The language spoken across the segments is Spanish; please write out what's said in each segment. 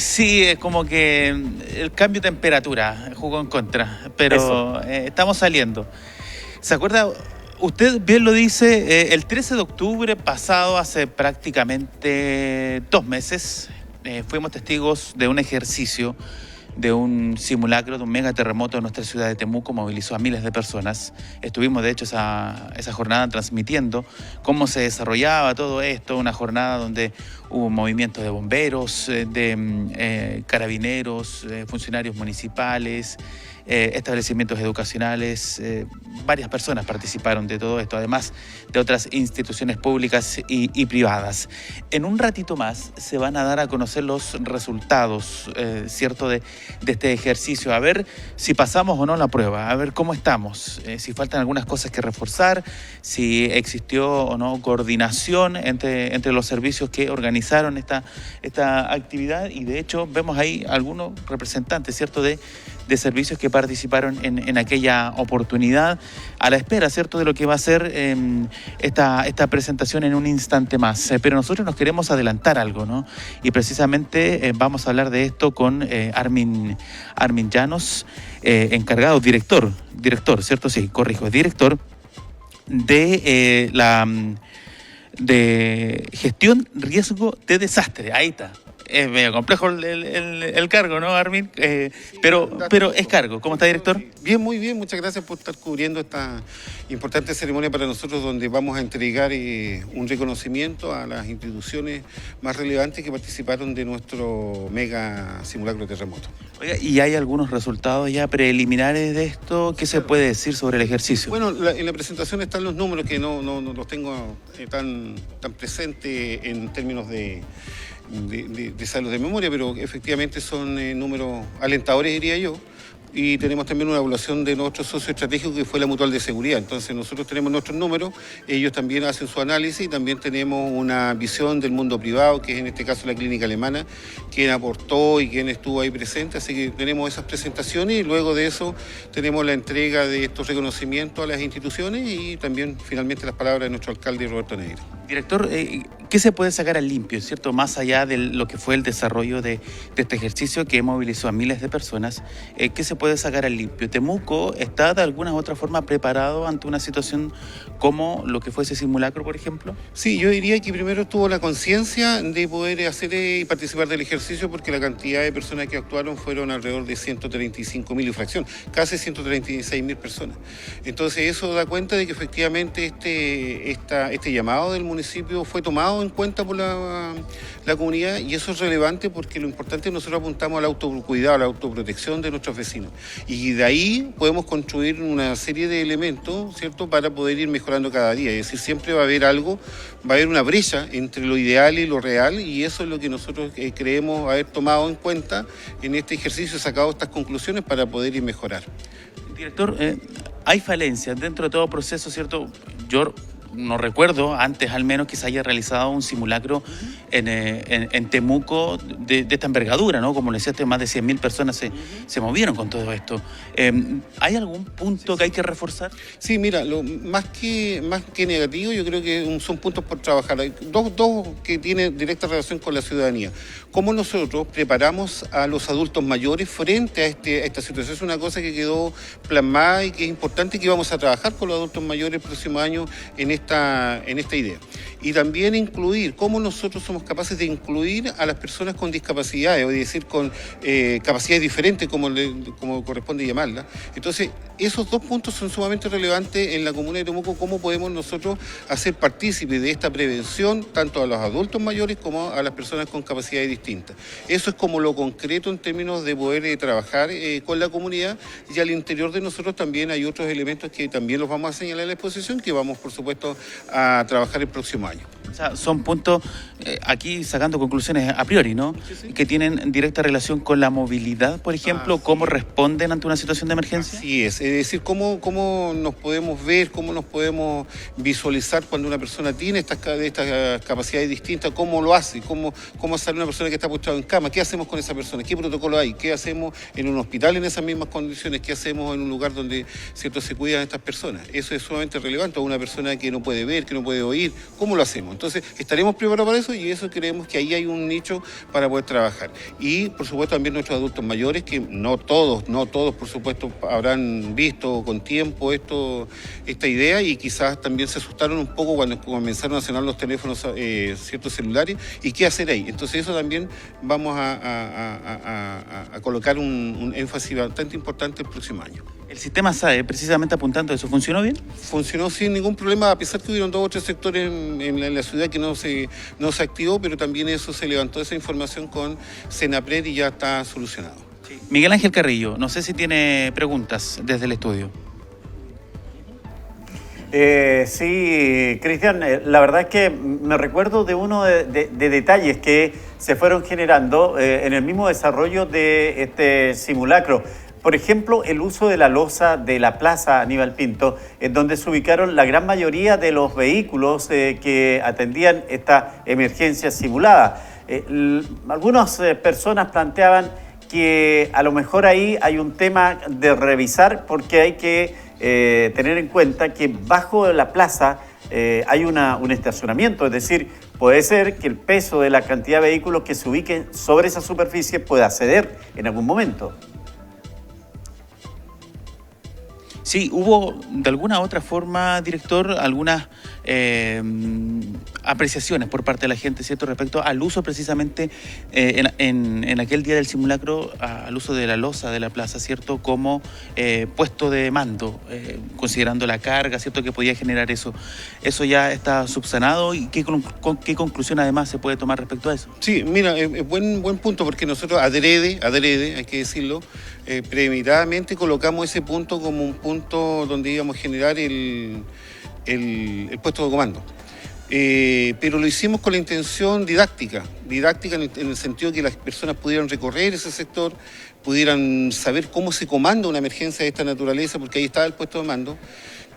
Sí, es como que el cambio de temperatura jugó en contra, pero estamos saliendo. ¿Se acuerda? Usted bien lo dice, el 13 de octubre pasado, hace prácticamente 2 meses, fuimos testigos de un ejercicio, de un simulacro, de un megaterremoto en nuestra ciudad de Temuco. Movilizó a miles de personas. Estuvimos, de hecho, esa jornada transmitiendo cómo se desarrollaba todo esto, una jornada donde hubo movimientos de bomberos, de carabineros, funcionarios municipales, establecimientos educacionales. Varias personas participaron de todo esto, además de otras instituciones públicas y privadas. En un ratito más se van a dar a conocer los resultados, ¿cierto?, de este ejercicio, a ver si pasamos o no la prueba, a ver cómo estamos, si faltan algunas cosas que reforzar, si existió o no coordinación entre los servicios que organizaron esta actividad, y de hecho vemos ahí algunos representantes, ¿cierto?, de servicios que participaron en aquella oportunidad, a la espera, ¿cierto?, de lo que va a ser esta presentación en un instante más. Pero nosotros nos queremos adelantar algo, ¿no? Y precisamente vamos a hablar de esto con Armin Llanos, encargado, director, ¿cierto? Sí, corrijo, director de gestión riesgo de desastre. Ahí está. Es medio complejo el cargo, ¿no, Armin? Pero es cargo. ¿Cómo está, director? Bien, muy bien. Muchas gracias por estar cubriendo esta importante ceremonia para nosotros, donde vamos a entregar un reconocimiento a las instituciones más relevantes que participaron de nuestro mega simulacro de terremoto. Oiga, ¿y hay algunos resultados ya preliminares de esto? ¿Qué se puede decir sobre el ejercicio? Bueno, en la presentación están los números que no los tengo tan presentes en términos de salud de memoria, pero efectivamente son números alentadores, diría yo. Y tenemos también una evaluación de nuestro socio estratégico, que fue la Mutual de Seguridad. Entonces nosotros tenemos nuestros números, ellos también hacen su análisis, y también tenemos una visión del mundo privado, que es en este caso la clínica alemana, quien aportó y quien estuvo ahí presente. Así que tenemos esas presentaciones, y luego de eso tenemos la entrega de estos reconocimientos a las instituciones, y también finalmente las palabras de nuestro alcalde Roberto Neira. Director, ¿qué se puede sacar al limpio, cierto? Más allá de lo que fue el desarrollo de este ejercicio que movilizó a miles de personas, ¿qué se puede sacar al limpio? ¿Temuco está de alguna u otra forma preparado ante una situación como lo que fue ese simulacro, por ejemplo? Sí, yo diría que primero tuvo la conciencia de poder hacer y participar del ejercicio, porque la cantidad de personas que actuaron fueron alrededor de 135.000 y fracción, casi 136.000 personas. Entonces eso da cuenta de que efectivamente este llamado del municipio fue tomado en cuenta por la comunidad, y eso es relevante porque lo importante es que nosotros apuntamos al autocuidado, a la autoprotección de nuestros vecinos, y de ahí podemos construir una serie de elementos, ¿cierto?, para poder ir mejorando cada día. Es decir, siempre va a haber algo, va a haber una brecha entre lo ideal y lo real, y eso es lo que nosotros creemos haber tomado en cuenta en este ejercicio, sacado estas conclusiones para poder ir mejorar. Director, hay falencias dentro de todo proceso, ¿cierto? Yo no recuerdo antes al menos que se haya realizado un simulacro en Temuco de esta envergadura, ¿no? Como le decía, más de 100.000 personas se movieron con todo esto. ¿Hay algún punto que hay que reforzar? Sí, mira, más que negativo, yo creo que son puntos por trabajar. Hay dos que tienen directa relación con la ciudadanía. Cómo nosotros preparamos a los adultos mayores frente a esta situación. Es una cosa que quedó plasmada y que es importante, que vamos a trabajar con los adultos mayores el próximo año en esta idea. Y también incluir, cómo nosotros somos capaces de incluir a las personas con discapacidades, o decir, con capacidades diferentes, como corresponde llamarlas. Entonces, esos dos puntos son sumamente relevantes en la comuna de Temuco, cómo podemos nosotros hacer partícipes de esta prevención, tanto a los adultos mayores como a las personas con capacidades distintas. Eso es como lo concreto en términos de poder trabajar con la comunidad, y al interior de nosotros también hay otros elementos que también los vamos a señalar en la exposición, que vamos, por supuesto, a trabajar el próximo año. O sea, son puntos, aquí sacando conclusiones a priori, ¿no? Sí. Que tienen directa relación con la movilidad, por ejemplo, cómo responden ante una situación de emergencia. Así es decir, cómo nos podemos ver, cómo nos podemos visualizar cuando una persona tiene estas capacidades distintas, cómo lo hace, cómo sale una persona que está postrada en cama, qué hacemos con esa persona, qué protocolo hay, qué hacemos en un hospital en esas mismas condiciones, qué hacemos en un lugar donde, ¿cierto?, se cuidan estas personas. Eso es sumamente relevante. A una persona que no puede ver, que no puede oír, ¿cómo lo hacemos? hacemos. Entonces, estaremos preparados para eso y eso creemos que ahí hay un nicho para poder trabajar. Y, por supuesto, también nuestros adultos mayores, que no todos, por supuesto, habrán visto con tiempo esta idea y quizás también se asustaron un poco cuando comenzaron a sonar los teléfonos ciertos celulares y qué hacer ahí. Entonces, eso también vamos a colocar un énfasis bastante importante el próximo año. El sistema SAE, precisamente apuntando a eso, ¿funcionó bien? Funcionó sin ningún problema, a pesar que hubieron 2 o 3 sectores en la ciudad que no se activó, pero también eso se levantó esa información con Senapred y ya está solucionado. Sí. Miguel Ángel Carrillo, no sé si tiene preguntas desde el estudio. Sí, Cristian, la verdad es que me recuerdo de uno de detalles que se fueron generando en el mismo desarrollo de este simulacro. Por ejemplo, el uso de la losa de la Plaza Aníbal Pinto, en donde se ubicaron la gran mayoría de los vehículos que atendían esta emergencia simulada. Algunas personas planteaban que a lo mejor ahí hay un tema de revisar porque hay que tener en cuenta que bajo la plaza hay un estacionamiento, es decir, puede ser que el peso de la cantidad de vehículos que se ubiquen sobre esa superficie pueda ceder en algún momento. Sí, hubo de alguna u otra forma, director, algunas apreciaciones por parte de la gente, ¿cierto?, respecto al uso precisamente en aquel día del simulacro, al uso de la losa de la plaza, ¿cierto?, como puesto de mando, considerando la carga, ¿cierto?, que podía generar eso. ¿Eso ya está subsanado y qué conclusión además se puede tomar respecto a eso? Sí, mira, buen punto, porque nosotros adrede, hay que decirlo, premeditadamente colocamos ese punto como un punto donde íbamos a generar el puesto de comando. Pero lo hicimos con la intención didáctica en el sentido de que las personas pudieran recorrer ese sector, pudieran saber cómo se comanda una emergencia de esta naturaleza, porque ahí estaba el puesto de mando.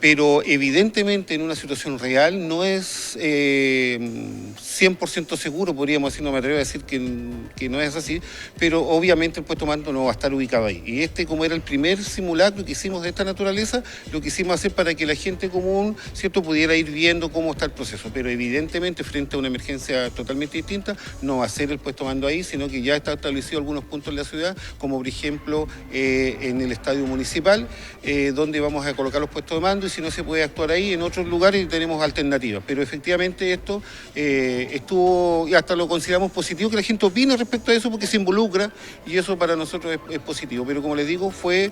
Pero evidentemente en una situación real no es 100% seguro, podríamos decir, no me atrevo a decir que no es así, pero obviamente el puesto de mando no va a estar ubicado ahí. Y como era el primer simulacro que hicimos de esta naturaleza, lo quisimos hacer para que la gente común, ¿cierto?, pudiera ir viendo cómo está el proceso. Pero evidentemente frente a una emergencia totalmente distinta, no va a ser el puesto de mando ahí, sino que ya está establecido algunos puntos en la ciudad, como por ejemplo en el estadio municipal, donde vamos a colocar los puestos de mando, y si no se puede actuar ahí, en otros lugares tenemos alternativas. Pero efectivamente esto estuvo, y hasta lo consideramos positivo que la gente opine respecto a eso, porque se involucra y eso para nosotros es positivo. Pero como les digo, fue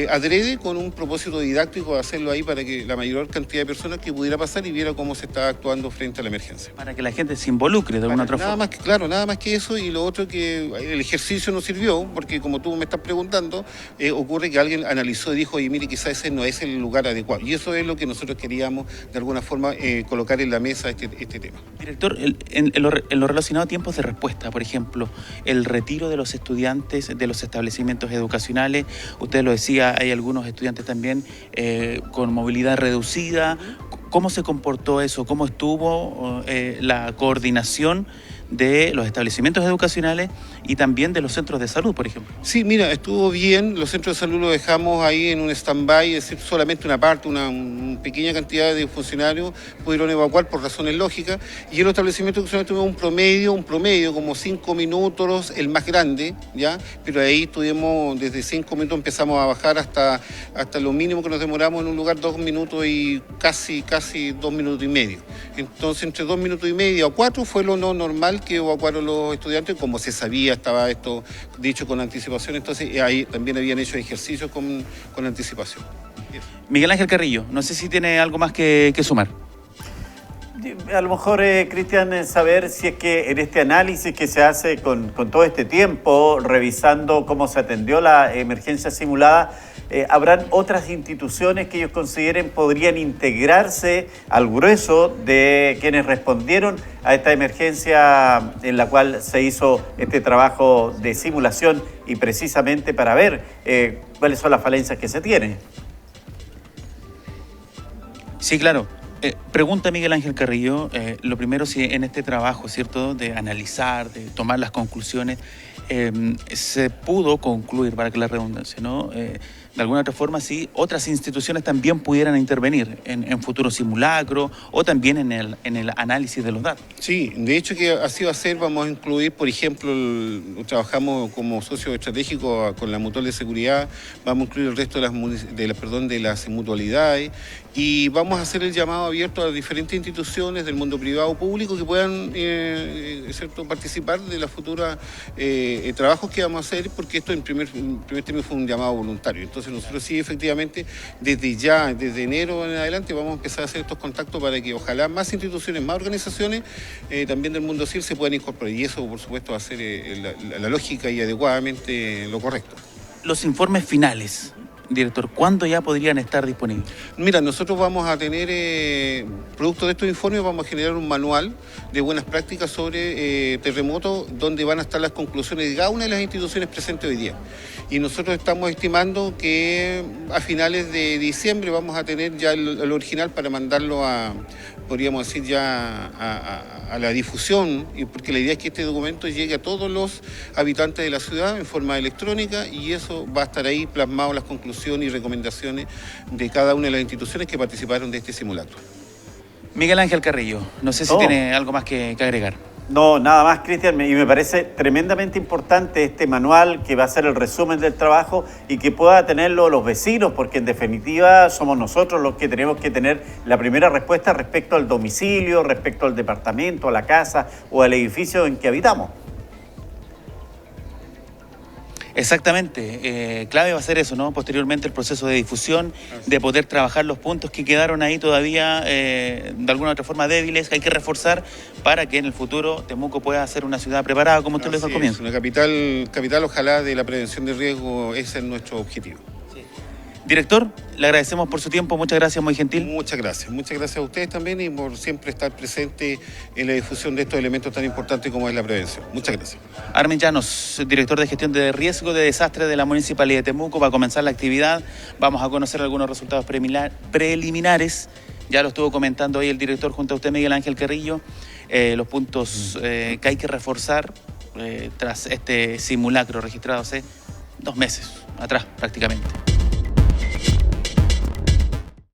adrede con un propósito didáctico de hacerlo ahí para que la mayor cantidad de personas que pudiera pasar y viera cómo se estaba actuando frente a la emergencia. Para que la gente se involucre de alguna otra forma. Nada más que eso, y lo otro que el ejercicio nos sirvió, porque como tú me estás preguntando, ocurre que alguien analizó y dijo, oye, mire, quizás ese no es el lugar adecuado. Y eso es lo que nosotros queríamos de alguna forma colocar en la mesa este tema. Director, en lo relacionado a tiempos de respuesta, por ejemplo, el retiro de los estudiantes de los establecimientos educacionales, usted lo decía, hay algunos estudiantes también con movilidad reducida. ¿Cómo se comportó eso? ¿Cómo estuvo la coordinación de los establecimientos educacionales y también de los centros de salud, por ejemplo? Sí, mira, estuvo bien. Los centros de salud los dejamos ahí en un stand-by, es decir, solamente una parte, una pequeña cantidad de funcionarios pudieron evacuar por razones lógicas, y en los establecimientos educacionales tuvimos un promedio como 5 minutos, el más grande, ¿ya? Pero ahí tuvimos, desde 5 minutos empezamos a bajar hasta lo mínimo que nos demoramos en un lugar, 2 minutos y casi 2 minutos y medio. Entonces, entre 2 minutos y medio a 4 fue lo no normal que evacuaron los estudiantes, como se sabía, estaba esto dicho con anticipación, entonces ahí también habían hecho ejercicios con anticipación. Miguel Ángel Carrillo, no sé si tiene algo más que sumar. A lo mejor, Cristian, saber si es que en este análisis que se hace con todo este tiempo, revisando cómo se atendió la emergencia simulada, ¿habrán otras instituciones que ellos consideren podrían integrarse al grueso de quienes respondieron a esta emergencia en la cual se hizo este trabajo de simulación y precisamente para ver cuáles son las falencias que se tienen? Sí, claro. Pregunta Miguel Ángel Carrillo, lo primero, si en este trabajo, ¿cierto?, de analizar, de tomar las conclusiones, se pudo concluir, para que la redundancia, ¿no?, de alguna otra forma, si otras instituciones también pudieran intervenir en futuros simulacros o también en el análisis de los datos. Sí, de hecho que así va a ser, vamos a incluir, por ejemplo, trabajamos como socio estratégico con la Mutual de Seguridad, vamos a incluir el resto de las mutualidades y vamos a hacer el llamado abierto a diferentes instituciones del mundo privado o público que puedan ¿cierto? Participar de las futuras trabajos que vamos a hacer, porque esto en primer término fue un llamado voluntario. Entonces nosotros sí, efectivamente, desde enero en adelante vamos a empezar a hacer estos contactos para que ojalá más instituciones, más organizaciones también del mundo civil se puedan incorporar, y eso por supuesto va a ser la lógica y adecuadamente lo correcto. Los informes finales, director, ¿cuándo ya podrían estar disponibles? Mira, nosotros vamos a tener, producto de estos informes, vamos a generar un manual de buenas prácticas sobre terremotos, donde van a estar las conclusiones de cada una de las instituciones presentes hoy día. Y nosotros estamos estimando que a finales de diciembre vamos a tener ya el original para mandarlo podríamos decir ya a la difusión, porque la idea es que este documento llegue a todos los habitantes de la ciudad en forma electrónica, y eso va a estar ahí plasmado las conclusiones y recomendaciones de cada una de las instituciones que participaron de este simulacro. Miguel Ángel Carrillo, no sé si tiene algo más que agregar. No, nada más, Cristian, y me parece tremendamente importante este manual que va a ser el resumen del trabajo y que pueda tenerlo los vecinos, porque en definitiva somos nosotros los que tenemos que tener la primera respuesta respecto al domicilio, respecto al departamento, a la casa o al edificio en que habitamos. Exactamente, clave va a ser eso, ¿no? Posteriormente el proceso de difusión, de poder trabajar los puntos que quedaron ahí todavía de alguna u otra forma débiles, que hay que reforzar para que en el futuro Temuco pueda ser una ciudad preparada, como usted lo dijo al comienzo. Una capital ojalá de la prevención de riesgo, ese es nuestro objetivo. Director, le agradecemos por su tiempo, muchas gracias, muy gentil. Muchas gracias a ustedes también y por siempre estar presente en la difusión de estos elementos tan importantes como es la prevención. Muchas gracias. Armin Llanos, director de gestión de riesgo de desastre de la Municipalidad de Temuco, va a comenzar la actividad, vamos a conocer algunos resultados preliminares, ya lo estuvo comentando hoy el director junto a usted, Miguel Ángel Carrillo, los puntos que hay que reforzar tras este simulacro registrado hace 2 meses atrás prácticamente.